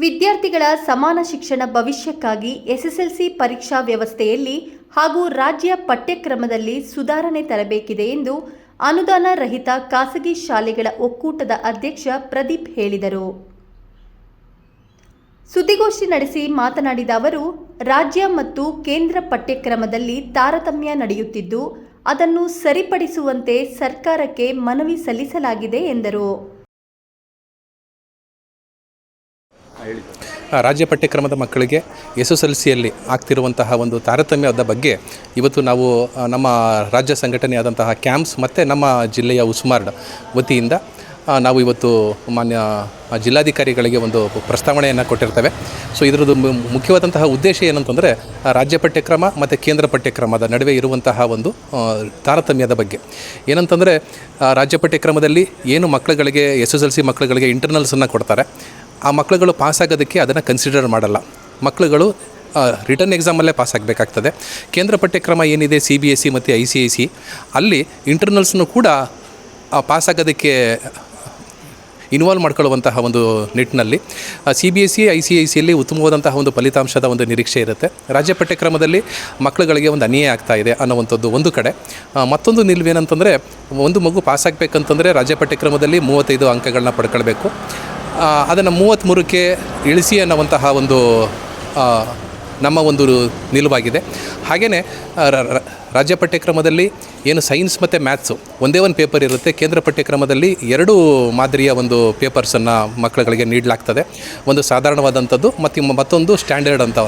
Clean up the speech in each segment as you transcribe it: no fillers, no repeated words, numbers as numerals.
ವಿದ್ಯಾರ್ಥಿಗಳ ಸಮಾನ ಶಿಕ್ಷಣ ಭವಿಷ್ಯಕ್ಕಾಗಿ ಎಸ್ಎಸ್ಎಲ್ಸಿ ಪರೀಕ್ಷಾ ವ್ಯವಸ್ಥೆಯಲ್ಲಿ ಹಾಗೂ ರಾಜ್ಯ ಪಠ್ಯಕ್ರಮದಲ್ಲಿ ಸುಧಾರಣೆ ತರಬೇಕಿದೆ ಎಂದು ಅನುದಾನ ರಹಿತ ಖಾಸಗಿ ಶಾಲೆಗಳ ಒಕ್ಕೂಟದ ಅಧ್ಯಕ್ಷ ಪ್ರದೀಪ್ ಹೇಳಿದರು. ಸುದ್ದಿಗೋಷ್ಠಿ ನಡೆಸಿ ಮಾತನಾಡಿದ ಅವರು, ರಾಜ್ಯ ಮತ್ತು ಕೇಂದ್ರ ಪಠ್ಯಕ್ರಮದಲ್ಲಿ ತಾರತಮ್ಯ ನಡೆಯುತ್ತಿದ್ದು, ಅದನ್ನು ಸರಿಪಡಿಸುವಂತೆ ಸರ್ಕಾರಕ್ಕೆ ಮನವಿ ಸಲ್ಲಿಸಲಾಗಿದೆ ಎಂದರು. ರಾಜ್ಯ ಪಠ್ಯಕ್ರಮದ ಮಕ್ಕಳಿಗೆ ಎಸ್ಎಸ್ಎಲ್ಸಿಯಲ್ಲಿ ಆಗ್ತಿರುವಂತಹ ಒಂದು ತಾರತಮ್ಯದ ಬಗ್ಗೆ ಇವತ್ತು ನಾವು ನಮ್ಮ ರಾಜ್ಯ ಸಂಘಟನೆಯಾದಂತಹ ಕ್ಯಾಂಪ್ಸ್ ಮತ್ತು ನಮ್ಮ ಜಿಲ್ಲೆಯ ಉಸ್ಮಾರ್ಡ್ ವತಿಯಿಂದ ನಾವು ಇವತ್ತು ಮಾನ್ಯ ಜಿಲ್ಲಾಧಿಕಾರಿಗಳಿಗೆ ಒಂದು ಪ್ರಸ್ತಾವನೆಯನ್ನು ಕೊಟ್ಟಿರ್ತೇವೆ. ಸೊ ಇದರದ್ದು ಮುಖ್ಯವಾದಂತಹ ಉದ್ದೇಶ ಏನಂತಂದರೆ ರಾಜ್ಯ ಪಠ್ಯಕ್ರಮ ಮತ್ತು ಕೇಂದ್ರ ಪಠ್ಯಕ್ರಮದ ನಡುವೆ ಇರುವಂತಹ ಒಂದು ತಾರತಮ್ಯದ ಬಗ್ಗೆ. ಏನಂತಂದರೆ ರಾಜ್ಯ ಪಠ್ಯಕ್ರಮದಲ್ಲಿ ಏನು ಮಕ್ಕಳುಗಳಿಗೆ ಎಸ್ಎಸ್ಎಲ್ಸಿ ಮಕ್ಕಳುಗಳಿಗೆ ಇಂಟರ್ನಲ್ಸನ್ನು ಕೊಡ್ತಾರೆ, ಆ ಮಕ್ಕಳುಗಳು ಪಾಸಾಗೋದಕ್ಕೆ ಅದನ್ನು ಕನ್ಸಿಡರ್ ಮಾಡಲ್ಲ. ಮಕ್ಕಳುಗಳು ರಿಟರ್ನ್ ಎಕ್ಸಾಮಲ್ಲೇ ಪಾಸ್ ಆಗಬೇಕಾಗ್ತದೆ. ಕೇಂದ್ರ ಪಠ್ಯಕ್ರಮ ಏನಿದೆ CBSE ಮತ್ತು ICSE, ಅಲ್ಲಿ ಇಂಟರ್ನಲ್ಸ್ನು ಕೂಡ ಪಾಸಾಗೋದಕ್ಕೆ ಇನ್ವಾಲ್ವ್ ಮಾಡ್ಕೊಳ್ಳುವಂತಹ ಒಂದು ನಿಟ್ಟಿನಲ್ಲಿ CBSE ICSEಯಲ್ಲಿ ಉತ್ತಮವಾದಂತಹ ಒಂದು ಫಲಿತಾಂಶದ ಒಂದು ನಿರೀಕ್ಷೆ ಇರುತ್ತೆ. ರಾಜ್ಯ ಪಠ್ಯಕ್ರಮದಲ್ಲಿ ಮಕ್ಕಳುಗಳಿಗೆ ಒಂದು ಅನ್ಯಾಯ ಆಗ್ತಾ ಇದೆ ಅನ್ನುವಂಥದ್ದು ಒಂದು ಕಡೆ. ಮತ್ತೊಂದು ನಿಲುವೇನಂತಂದರೆ, ಒಂದು ಮಗು ಪಾಸಾಗಬೇಕಂತಂದರೆ ರಾಜ್ಯ ಪಠ್ಯಕ್ರಮದಲ್ಲಿ 35 ಅಂಕಗಳನ್ನ ಪಡ್ಕೊಳ್ಬೇಕು. ಅದನ್ನು 33ಕ್ಕೆ ಇಳಿಸಿ ಅನ್ನುವಂತಹ ಒಂದು ನಮ್ಮ ಒಂದು ನಿಲುವಾಗಿದೆ. ಹಾಗೆಯೇ ರಾಜ್ಯ ಪಠ್ಯಕ್ರಮದಲ್ಲಿ ಏನು ಸೈನ್ಸ್ ಮತ್ತು ಮ್ಯಾಥ್ಸು ಒಂದೇ ಒಂದು ಪೇಪರ್ ಇರುತ್ತೆ. ಕೇಂದ್ರ ಪಠ್ಯಕ್ರಮದಲ್ಲಿ 2 ಮಾದರಿಯ ಒಂದು ಪೇಪರ್ಸನ್ನು ಮಕ್ಕಳುಗಳಿಗೆ ನೀಡಲಾಗ್ತದೆ. ಒಂದು ಸಾಧಾರಣವಾದಂಥದ್ದು ಮತ್ತು ಮತ್ತೊಂದು ಸ್ಟ್ಯಾಂಡರ್ಡ್ ಅಂತ.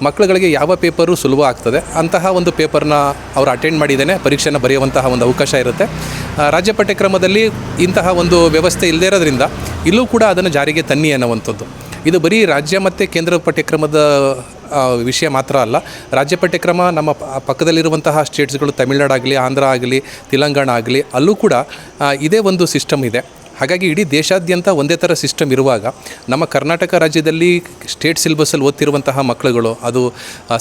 ಮಕ್ಕಳುಗಳಿಗೆ ಯಾವ ಪೇಪರು ಸುಲಭ ಆಗ್ತದೆ ಅಂತಹ ಒಂದು ಪೇಪರ್ನ ಅವರು ಅಟೆಂಡ್ ಮಾಡಿದ್ದೇನೆ ಪರೀಕ್ಷೆನ ಬರೆಯುವಂತಹ ಒಂದು ಅವಕಾಶ ಇರುತ್ತೆ. ರಾಜ್ಯ ಪಠ್ಯಕ್ರಮದಲ್ಲಿ ಇಂತಹ ಒಂದು ವ್ಯವಸ್ಥೆ ಇಲ್ಲದೇ ಇರೋದ್ರಿಂದ ಇಲ್ಲೂ ಕೂಡ ಅದನ್ನು ಜಾರಿಗೆ ತನ್ನಿ ಅನ್ನುವಂಥದ್ದು. ಇದು ಬರೀ ರಾಜ್ಯ ಮತ್ತು ಕೇಂದ್ರ ಪಠ್ಯಕ್ರಮದ ವಿಷಯ ಮಾತ್ರ ಅಲ್ಲ. ರಾಜ್ಯ ಪಠ್ಯಕ್ರಮ ನಮ್ಮ ಪಕ್ಕದಲ್ಲಿರುವಂತಹ ಸ್ಟೇಟ್ಸ್ಗಳು ತಮಿಳುನಾಡು ಆಗಲಿ, ಆಂಧ್ರ ಆಗಲಿ, ತೆಲಂಗಾಣ ಆಗಲಿ, ಅಲ್ಲೂ ಕೂಡ ಇದೇ ಒಂದು ಸಿಸ್ಟಮ್ ಇದೆ. ಹಾಗಾಗಿ ಇಡೀ ದೇಶಾದ್ಯಂತ ಒಂದೇ ಥರ ಸಿಸ್ಟಮ್ ಇರುವಾಗ ನಮ್ಮ ಕರ್ನಾಟಕ ರಾಜ್ಯದಲ್ಲಿ ಸ್ಟೇಟ್ ಸಿಲೆಬಸ್ಸಲ್ಲಿ ಓದ್ತಿರುವಂತಹ ಮಕ್ಕಳುಗಳು, ಅದು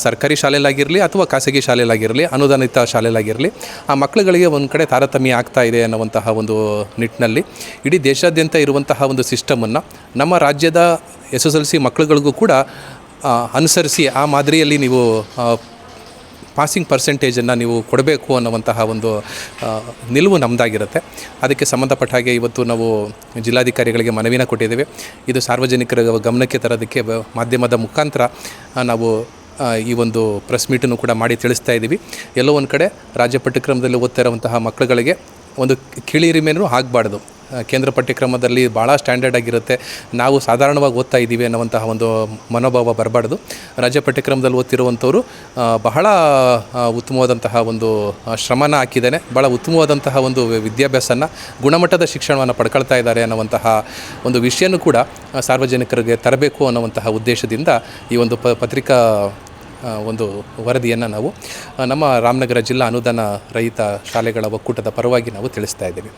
ಸರ್ಕಾರಿ ಶಾಲೆಯಲ್ಲಾಗಿರಲಿ ಅಥವಾ ಖಾಸಗಿ ಶಾಲೆಯಲ್ಲಾಗಿರಲಿ, ಅನುದಾನಿತ ಶಾಲೆಯಲ್ಲಾಗಿರಲಿ, ಆ ಮಕ್ಕಳುಗಳಿಗೆ ಒಂದು ಕಡೆ ತಾರತಮ್ಯ ಆಗ್ತಾ ಇದೆ ಅನ್ನುವಂತಹ ಒಂದು ನಿಟ್ಟಿನಲ್ಲಿ ಇಡೀ ದೇಶಾದ್ಯಂತ ಇರುವಂತಹ ಒಂದು ಸಿಸ್ಟಮನ್ನು ನಮ್ಮ ರಾಜ್ಯದ SSLC ಮಕ್ಕಳುಗಳಿಗೂ ಕೂಡ ಅನುಸರಿಸಿ ಆ ಮಾದರಿಯಲ್ಲಿ ನೀವು ಪಾಸಿಂಗ್ ಪರ್ಸೆಂಟೇಜನ್ನು ನೀವು ಕೊಡಬೇಕು ಅನ್ನುವಂತಹ ಒಂದು ನಿಲುವು ನಮ್ಮದಾಗಿರುತ್ತೆ. ಅದಕ್ಕೆ ಸಂಬಂಧಪಟ್ಟ ಹಾಗೆ ಇವತ್ತು ನಾವು ಜಿಲ್ಲಾಧಿಕಾರಿಗಳಿಗೆ ಮನವಿನ ಕೊಟ್ಟಿದ್ದೇವೆ. ಇದು ಸಾರ್ವಜನಿಕರ ಗಮನಕ್ಕೆ ತರೋದಕ್ಕೆ ಮಾಧ್ಯಮದ ಮುಖಾಂತರ ನಾವು ಈ ಒಂದು ಪ್ರೆಸ್ ಮೀಟನ್ನು ಕೂಡ ಮಾಡಿ ತಿಳಿಸ್ತಾ ಇದ್ದೀವಿ. ಎಲ್ಲೋ ಒಂದು ಕಡೆ ರಾಜ್ಯ ಪಠ್ಯಕ್ರಮದಲ್ಲಿ ಓದ್ತಾ ಇರುವಂತಹ ಮಕ್ಕಳುಗಳಿಗೆ ಒಂದು ಕಿಳಿರಿಮೆನೂ ಆಗಬಾರ್ದು. ಕೇಂದ್ರ ಪಠ್ಯಕ್ರಮದಲ್ಲಿ ಭಾಳ ಸ್ಟ್ಯಾಂಡರ್ಡ್ ಆಗಿರುತ್ತೆ, ನಾವು ಸಾಧಾರಣವಾಗಿ ಓದ್ತಾ ಇದ್ದೀವಿ ಅನ್ನುವಂತಹ ಒಂದು ಮನೋಭಾವ ಬರಬಾರ್ದು. ರಾಜ್ಯ ಪಠ್ಯಕ್ರಮದಲ್ಲಿ ಓದ್ತಿರುವಂಥವರು ಬಹಳ ಉತ್ತಮವಾದಂತಹ ಒಂದು ಶ್ರಮನ ಹಾಕಿದ್ದಾನೆ, ಭಾಳ ಉತ್ತಮವಾದಂತಹ ಒಂದು ವಿದ್ಯಾಭ್ಯಾಸನ, ಗುಣಮಟ್ಟದ ಶಿಕ್ಷಣವನ್ನು ಪಡ್ಕೊಳ್ತಾ ಇದ್ದಾರೆ ಅನ್ನುವಂತಹ ಒಂದು ವಿಷಯನೂ ಕೂಡ ಸಾರ್ವಜನಿಕರಿಗೆ ತರಬೇಕು ಅನ್ನುವಂತಹ ಉದ್ದೇಶದಿಂದ ಈ ಒಂದು ಪತ್ರಿಕಾ ಒಂದು ವರದಿಯನ್ನು ನಾವು ನಮ್ಮ ರಾಮನಗರ ಜಿಲ್ಲಾ ಅನುದಾನ ರಹಿತ ಶಾಲೆಗಳ ಒಕ್ಕೂಟದ ಪರವಾಗಿ ನಾವು ತಿಳಿಸ್ತಾ ಇದ್ದೀವಿ.